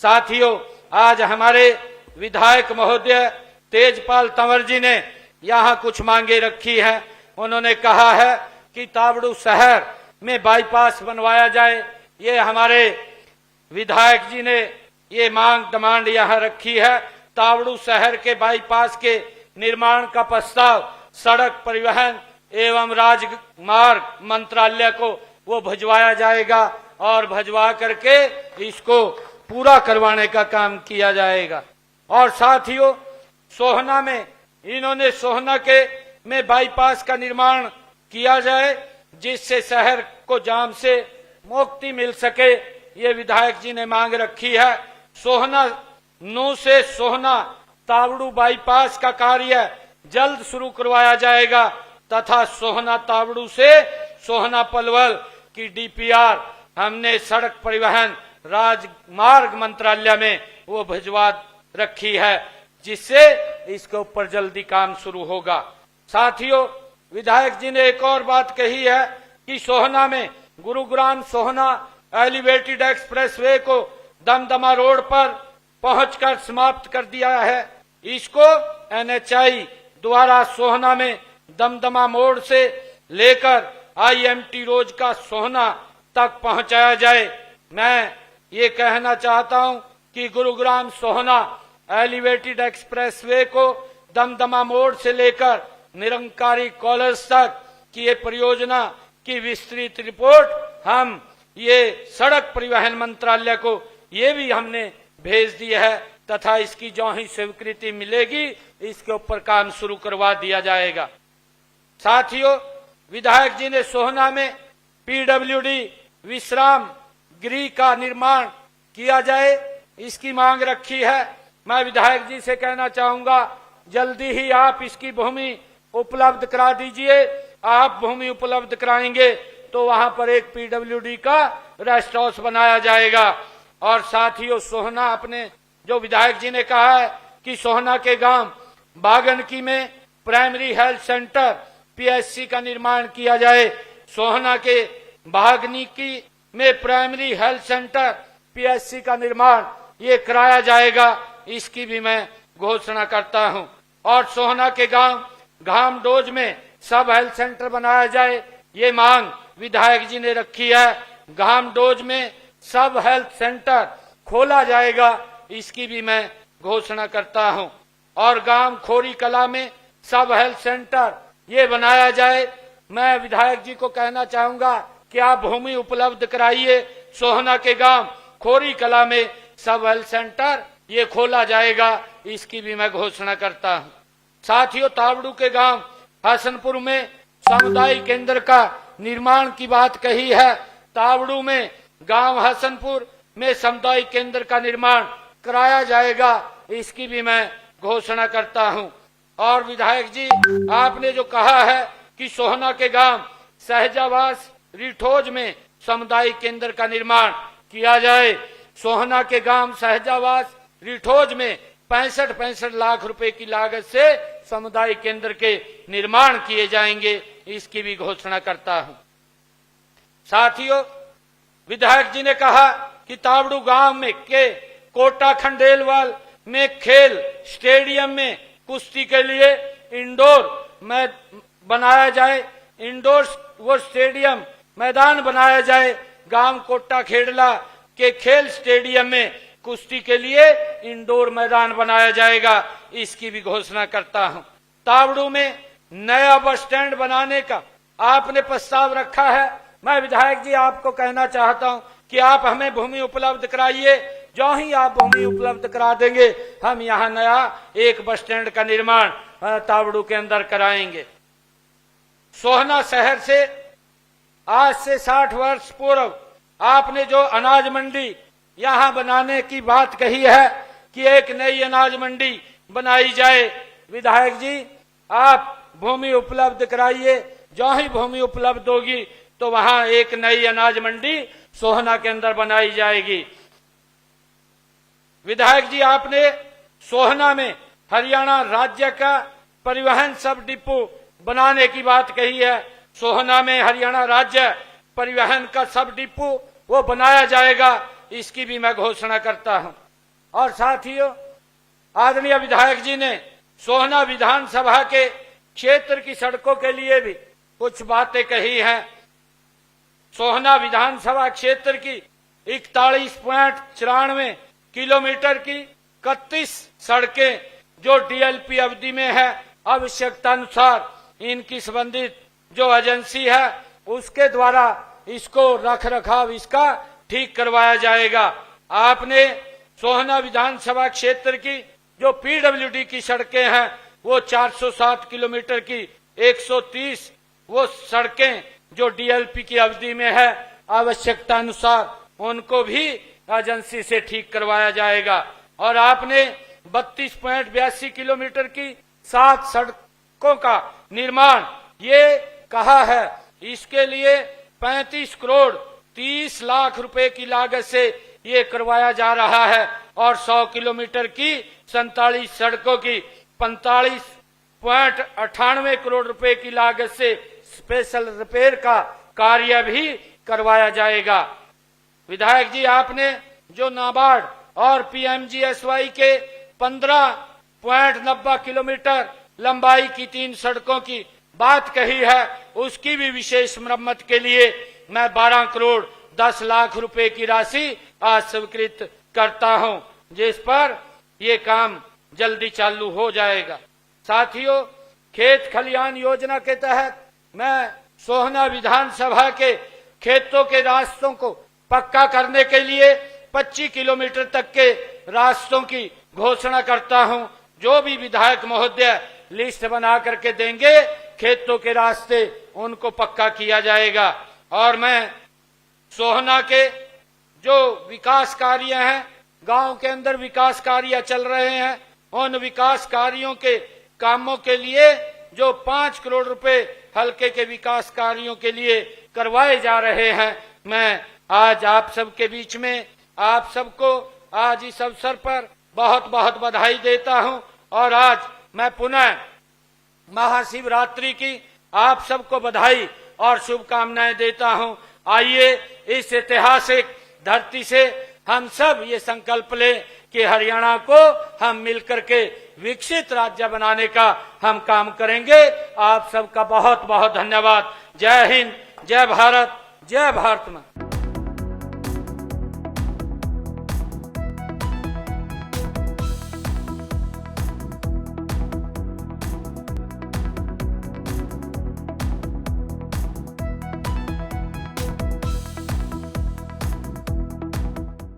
साथियों, आज हमारे विधायक महोदय तेजपाल तंवर जी ने यहाँ कुछ मांगे रखी हैं। उन्होंने कहा है कि तावड़ू शहर में बाईपास बनवाया जाए। ये हमारे विधायक जी ने ये डिमांड यहाँ रखी है। तावड़ू शहर के बाईपास के निर्माण का प्रस्ताव सड़क परिवहन एवं राजमार्ग मंत्रालय को वो भिजवाया जाएगा और भिजवा करके इसको पूरा करवाने का काम किया जाएगा। और साथियों, सोहना में इन्होंने सोहना के में बाईपास का निर्माण किया जाए जिससे शहर को जाम से मुक्ति मिल सके। ये विधायक जी ने मांग रखी है। सोहना नू से सोहना तावड़ू बाईपास का कार्य जल्द शुरू करवाया जाएगा तथा सोहना तावड़ू से सोहना पलवल की डीपीआर हमने सड़क परिवहन राजमार्ग मंत्रालय में वो भिजवा रखी है जिससे इसके ऊपर जल्दी काम शुरू होगा। साथियों, विधायक जी ने एक और बात कही है कि सोहना में गुरुग्राम सोहना एलिवेटेड एक्सप्रेसवे को दमदमा रोड पर पहुंचकर समाप्त कर दिया है। इसको एनएचआई द्वारा सोहना में दमदमा मोड़ से लेकर आईएमटी रोड का सोहना तक पहुंचाया जाए। मैं ये कहना चाहता हूं कि गुरुग्राम सोहना एलिवेटेड एक्सप्रेसवे को दमदमा मोड़ से लेकर निरंकारी कॉलेज तक की ये परियोजना की विस्तृत रिपोर्ट हम ये सड़क परिवहन मंत्रालय को ये भी हमने भेज दी है तथा इसकी जो ही स्वीकृति मिलेगी इसके ऊपर काम शुरू करवा दिया जाएगा। साथियों, विधायक जी ने सोहना में पीडब्ल्यूडी विश्राम गृह का निर्माण किया जाए, इसकी मांग रखी है। मैं विधायक जी से कहना चाहूंगा, जल्दी ही आप इसकी भूमि उपलब्ध करा दीजिए। आप भूमि उपलब्ध कराएंगे तो वहां पर एक पीडब्ल्यूडी का रेस्ट हाउस बनाया जाएगा। और साथियों, सोहना अपने जो विधायक जी ने कहा है कि सोहना के गांव बागनकी में प्राइमरी हेल्थ सेंटर पीएचसी का निर्माण किया जाए। सोहना के बागनकी में प्राइमरी हेल्थ सेंटर पीएचसी का निर्माण ये कराया जाएगा, इसकी भी मैं घोषणा करता हूं। और सोहना के गांव घामडोज में सब हेल्थ सेंटर बनाया जाए, ये मांग विधायक जी ने रखी है। घामडोज में सब हेल्थ सेंटर खोला जाएगा, इसकी भी मैं घोषणा करता हूं। और गांव खोरी कला में सब हेल्थ सेंटर ये बनाया जाए। मैं विधायक जी को कहना चाहूंगा कि आप भूमि उपलब्ध कराइए। सोहना के गांव खोरी कला में सब हेल्थ सेंटर ये खोला जाएगा, इसकी भी मैं घोषणा करता हूं। साथियों, तावड़ू के गांव हसनपुर में सामुदायिक केंद्र का निर्माण की बात कही है। तावड़ू में गांव हसनपुर में सामुदायिक केंद्र का निर्माण कराया जाएगा, इसकी भी मैं घोषणा करता हूं। और विधायक जी, आपने जो कहा है कि सोहना के गांव सहजावास रिठोज में सामुदायिक केंद्र का निर्माण किया जाए। सोहना के गांव सहजावास रिठोज में 65 लाख रुपए की लागत से सामुदायिक केंद्र के निर्माण किए जाएंगे, इसकी भी घोषणा करता हूं। साथियों, विधायक जी ने कहा कि तावड़ू गांव में के कोटा खंडेलवाल में खेल स्टेडियम में कुश्ती के लिए इंडोर में बनाया जाए, इंडोर वो स्टेडियम मैदान बनाया जाए। गांव कोटा खेड़ला के खेल स्टेडियम में कुश्ती के लिए इंडोर मैदान बनाया जाएगा, इसकी भी घोषणा करता हूं। तावड़ू में नया बस स्टैंड बनाने का आपने प्रस्ताव रखा है। मैं विधायक जी आपको कहना चाहता हूं कि आप हमें भूमि उपलब्ध कराइए। जो ही आप भूमि उपलब्ध करा देंगे हम यहाँ नया एक बस स्टैंड का निर्माण तावड़ू के अंदर कराएंगे। सोहना शहर से आज से 60 वर्ष पूर्व आपने जो अनाज मंडी यहाँ बनाने की बात कही है कि एक नई अनाज मंडी बनाई जाए। विधायक जी, आप भूमि उपलब्ध कराइए। जो ही भूमि उपलब्ध होगी तो वहां एक नई अनाज मंडी सोहना के अंदर बनाई जाएगी। विधायक जी, आपने सोहना में हरियाणा राज्य का परिवहन सब डिपो बनाने की बात कही है। सोहना में हरियाणा राज्य परिवहन का सब डिपो वो बनाया जाएगा, इसकी भी मैं घोषणा करता हूं। और साथियों, आदरणीय विधायक जी ने सोहना विधानसभा के क्षेत्र की सड़कों के लिए भी कुछ बातें कही हैं। सोहना विधानसभा क्षेत्र की 41.94 किलोमीटर की 31 सड़कें जो डीएलपी अवधि में है, आवश्यकता अनुसार इनकी संबंधित जो एजेंसी है उसके द्वारा इसको रख रखाव इसका ठीक करवाया जाएगा। आपने सोहना विधानसभा क्षेत्र की जो पीडब्ल्यूडी की सड़कें हैं वो 407 किलोमीटर की 130 वो सड़कें जो डीएलपी की अवधि में है, आवश्यकता अनुसार उनको भी एजेंसी से ठीक करवाया जाएगा। और आपने 32.82 किलोमीटर की 7 सड़कों का निर्माण ये कहा है, इसके लिए 35 करोड़ 30 लाख रुपए की लागत से ये करवाया जा रहा है। और 100 किलोमीटर की 47 सड़कों की 45.98 करोड़ रुपए की लागत से स्पेशल रिपेयर का कार्य भी करवाया जाएगा। विधायक जी, आपने जो नाबार्ड और पीएमजीएसवाई के 15.90 किलोमीटर लंबाई की 3 सड़कों की बात कही है, उसकी भी विशेष मरम्मत के लिए मैं 12 करोड़ 10 लाख रुपए की राशि आज स्वीकृत करता हूं, जिस पर ये काम जल्दी चालू हो जाएगा। साथियों, खेत खलियान योजना के तहत मैं सोहना विधानसभा के खेतों के रास्तों को पक्का करने के लिए 25 किलोमीटर तक के रास्तों की घोषणा करता हूं। जो भी विधायक महोदय लिस्ट बना करके देंगे खेतों के रास्ते, उनको पक्का किया जाएगा। और मैं सोहना के जो विकास कार्य हैं, गांव के अंदर विकास कार्य चल रहे हैं, उन विकास कार्यों के कामों के लिए जो 5 करोड़ रुपए हल्के के विकास कार्यों के लिए करवाए जा रहे हैं, मैं आज आप सबके बीच में आप सबको आज इस अवसर पर बहुत बहुत बधाई देता हूं। और आज मैं पुनः महाशिवरात्रि की आप सबको बधाई और शुभकामनाएं देता हूं। आइए इस ऐतिहासिक धरती से हम सब ये संकल्प लें कि हरियाणा को हम मिलकर के विकसित राज्य बनाने का हम काम करेंगे। आप सबका बहुत बहुत धन्यवाद। जय हिंद, जय भारत, जय भारत मां।